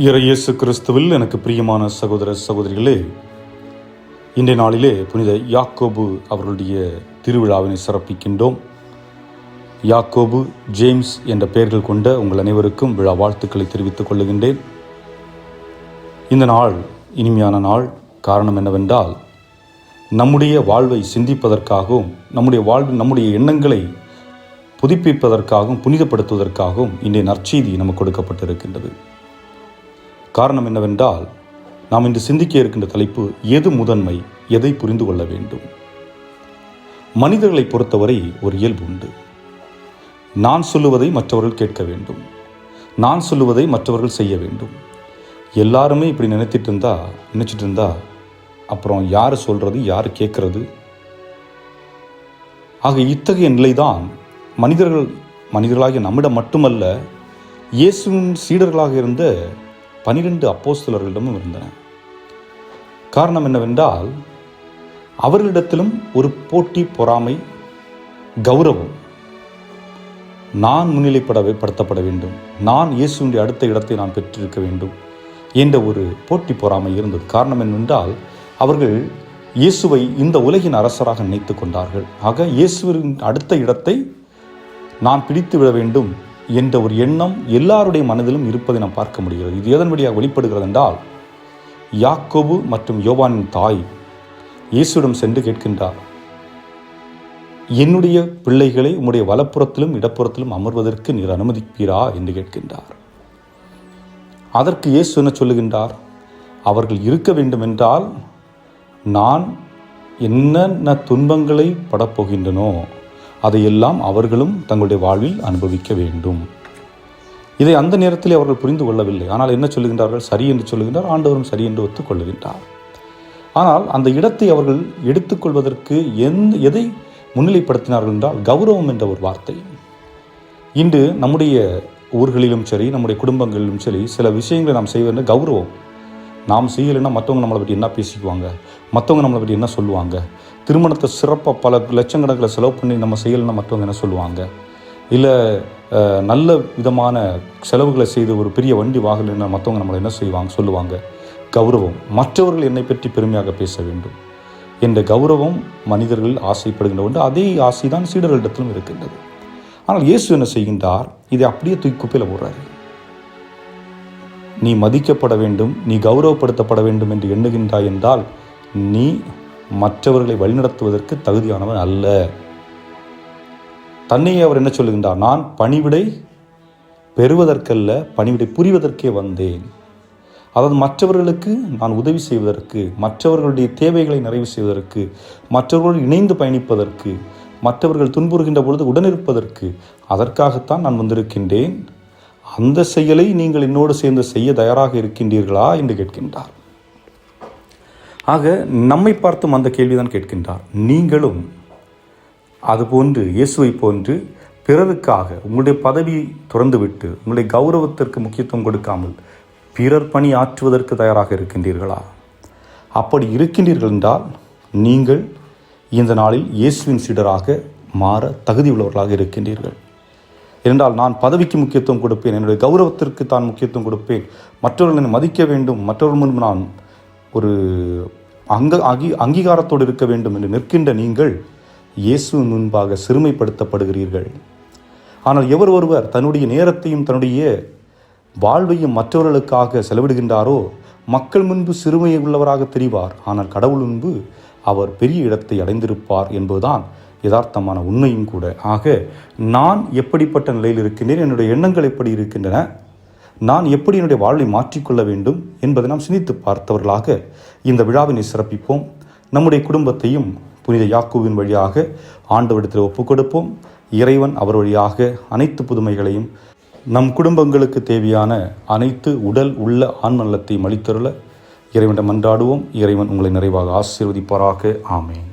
இயேசு கிறிஸ்துவில் எனக்கு பிரியமான சகோதர சகோதரிகளே, இன்றைய நாளிலே புனித யாக்கோபு அவர்களுடைய திருவிழாவினை சிறப்பிக்கின்றோம். யாக்கோபு, ஜேம்ஸ் என்ற பெயர்கள் கொண்ட உங்கள் அனைவருக்கும் விழா வாழ்த்துக்களை தெரிவித்துக் கொள்ளுகின்றேன். இந்த நாள் இனிமையான நாள். காரணம் என்னவென்றால், நம்முடைய வாழ்வை சிந்திப்பதற்காகவும் நம்முடைய எண்ணங்களை புதுப்பிப்பதற்காகவும் புனிதப்படுத்துவதற்காகவும் இன்றைய நற்செய்தி நமக்கு கொடுக்கப்பட்டிருக்கின்றது. காரணம் என்னவென்றால், நாம் இன்று சிந்திக்க இருக்கின்ற தலைப்பு எது முதன்மை, எதை புரிந்து கொள்ள வேண்டும். மனிதர்களை பொறுத்தவரை ஒரு இயல்பு உண்டு. நான் சொல்லுவதை மற்றவர்கள் கேட்க வேண்டும், நான் சொல்லுவதை மற்றவர்கள் செய்ய வேண்டும். எல்லாருமே இப்படி நினைச்சிட்டு இருந்தா அப்புறம் யார் சொல்றது, யார் கேட்கறது? ஆக இத்தகைய நிலைதான் மனிதர்களாகிய நம்மிடம் மட்டுமல்ல, இயேசுவின் சீடர்களாக இருந்த 12 அப்போஸ்தலர்களிடமும் இருந்தன. காரணம் என்னவென்றால், அவர்களிடத்திலும் ஒரு போட்டி, பொறாமை, கௌரவம், நான் முன்னிலைப்படுத்தப்பட வேண்டும், நான் இயேசுவினுடைய அடுத்த இடத்தை நான் பெற்றிருக்க வேண்டும் என்ற ஒரு போட்டி பொறாமை இருந்தது. காரணம் என்னவென்றால், அவர்கள் இயேசுவை இந்த உலகின் அரசராக நினைத்து கொண்டார்கள். ஆக இயேசுவின் அடுத்த இடத்தை நான் பிடித்து விட வேண்டும் என்ற ஒரு எண்ணம் எல்லாருடைய மனதிலும் இருப்பதை நாம் பார்க்க முடிகிறது. இது எதன் வழியாக வெளிப்படுகிறது என்றால், யாக்கோபு மற்றும் யோவானின் தாய் இயேசுவிடம் சென்று கேட்கின்றார், என்னுடைய பிள்ளைகளை உம்முடைய வலப்புறத்திலும் இடப்புறத்திலும் அமர்வதற்கு நீர் அனுமதிப்பீரா என்று கேட்கின்றார். அதற்கு இயேசு என்ன சொல்லுகின்றார்? அவர்கள் இருக்க வேண்டும் என்றால் நான் என்னென்ன துன்பங்களை படப்போகின்றனோ அதையெல்லாம் அவர்களும் தங்களுடைய வாழ்வில் அனுபவிக்க வேண்டும். இதை அந்த நேரத்தில் அவர்கள் புரிந்து கொள்ளவில்லை. ஆனால் என்ன சொல்லுகின்றார்கள்? சரி என்று சொல்லுகின்றார். ஆண்டவரும் சரி என்று ஒத்துக்கொள்ளுகின்றார். ஆனால் அந்த இடத்தை அவர்கள் எடுத்துக்கொள்வதற்கு எதை முன்னிலைப்படுத்தினார்கள் என்றால், கௌரவம் என்ற ஒரு வார்த்தை. இன்று நம்முடைய ஊர்களிலும் சரி, நம்முடைய குடும்பங்களிலும் சரி, சில விஷயங்களை நாம் செய்வது கௌரவம். நாம் செய்யலைன்னா மற்றவங்க நம்மளை பற்றி என்ன பேசிக்குவாங்க, மற்றவங்க நம்மளை பற்றி என்ன சொல்லுவாங்க, திருமணத்தை சிறப்பாக பல லட்சக்கணக்கில் செலவு பண்ணி நம்ம செய்யலைன்னா மற்றவங்க என்ன சொல்லுவாங்க, இல்லை நல்ல விதமான செலவுகளை செய்து ஒரு பெரிய வண்டி வாங்கலைன்னா மற்றவங்க நம்மளை என்ன சொல்லுவாங்க. கௌரவம், மற்றவர்கள் என்னை பற்றி பெருமையாக பேச வேண்டும் என்ற கௌரவம் மனிதர்கள் ஆசைப்படுகின்ற ஒன்று. அதே ஆசை தான் சீடர்களிடத்திலும் இருக்கின்றது. ஆனால் இயேசு என்ன செய்கின்றார்? இதை அப்படியே தூக்கி குப்பையில் போடுறாரு. நீ மதிக்கப்பட வேண்டும், நீ கௌரவப்படுத்தப்பட வேண்டும் என்று எண்ணுகின்றாய் என்றால் நீ மற்றவர்களை வழிநடத்துவதற்கு தகுதியானவன் அல்ல. தன்னையே அவர் என்ன சொல்லுகின்றார்? நான் பணிவிடை பெறுவதற்கல்ல, பணிவிடை புரிவதற்கே வந்தேன். அதாவது மற்றவர்களுக்கு நான் உதவி செய்வதற்கு, மற்றவர்களுடைய தேவைகளை நிறைவு செய்வதற்கு, மற்றவர்களோடு இணைந்து பயணிப்பதற்கு, மற்றவர்கள் துன்புறுகின்ற பொழுது உடனிருப்பதற்கு, அதற்காகத்தான் நான் வந்திருக்கின்றேன். அந்த செயலை நீங்கள் என்னோடு சேர்ந்து செய்ய தயாராக இருக்கின்றீர்களா என்று கேட்கின்றார். ஆக நம்மை பார்த்தும் அந்த கேள்விதான் கேட்கின்றார். நீங்களும் அதுபோன்று இயேசுவை போன்று பிறருக்காக உங்களுடைய பதவியை துறந்துவிட்டு, உங்களுடைய கௌரவத்திற்கு முக்கியத்துவம் கொடுக்காமல் பிறர் பணி ஆற்றுவதற்கு தயாராக இருக்கின்றீர்களா? அப்படி இருக்கின்றீர்கள் என்றால் நீங்கள் இந்த நாளில் இயேசுவின் சீடராக மாற தகுதி உள்ளவர்களாக இருக்கின்றீர்கள். என்றால், நான் பதவிக்கு முக்கியத்துவம் கொடுப்பேன், என்னுடைய கௌரவத்திற்கு தான் முக்கியத்துவம் கொடுப்பேன், மற்றவர்களை மதிக்க வேண்டும், மற்றவர்கள் முன்பு நான் ஒரு அங்கீகாரத்தோடு இருக்க வேண்டும் என்று நிற்கின்ற நீங்கள் இயேசுவின் முன்பாக சிறுமைப்படுத்தப்படுகிறீர்கள். ஆனால் எவர் ஒருவர் தன்னுடைய நேரத்தையும் தன்னுடைய வாழ்வையும் மற்றவர்களுக்காக செலவிடுகின்றாரோ மக்கள் முன்பு சிறுமையை உள்ளவராக தெரிவார். ஆனால் கடவுள் முன்பு அவர் பெரிய இடத்தை அடைந்திருப்பார் என்பதுதான் யதார்த்தமான உண்மையும் கூட. ஆக நான் எப்படிப்பட்ட நிலையில் இருக்கின்றேன், என்னுடைய எண்ணங்கள் எப்படி இருக்கின்றன, நான் எப்படி என்னுடைய வாழ்வை மாற்றிக்கொள்ள வேண்டும் என்பதை நாம் சிந்தித்து பார்த்தவர்களாக இந்த விழாவினை சிறப்பிப்போம். நம்முடைய குடும்பத்தையும் புனித யாக்கோபின் வழியாக ஆண்டவரிடத்தில் ஒப்புக் கொடுப்போம். இறைவன் அவர் வழியாக அனைத்து புதுமைகளையும், நம் குடும்பங்களுக்கு தேவையான அனைத்து உடல் உள்ள ஆன்ம நலத்தையும் அளித்தருள இறைவனிடம் மன்றாடுவோம். இறைவன் உங்களை நிறைவாக ஆசீர்வதிப்பாராக. ஆமேன்.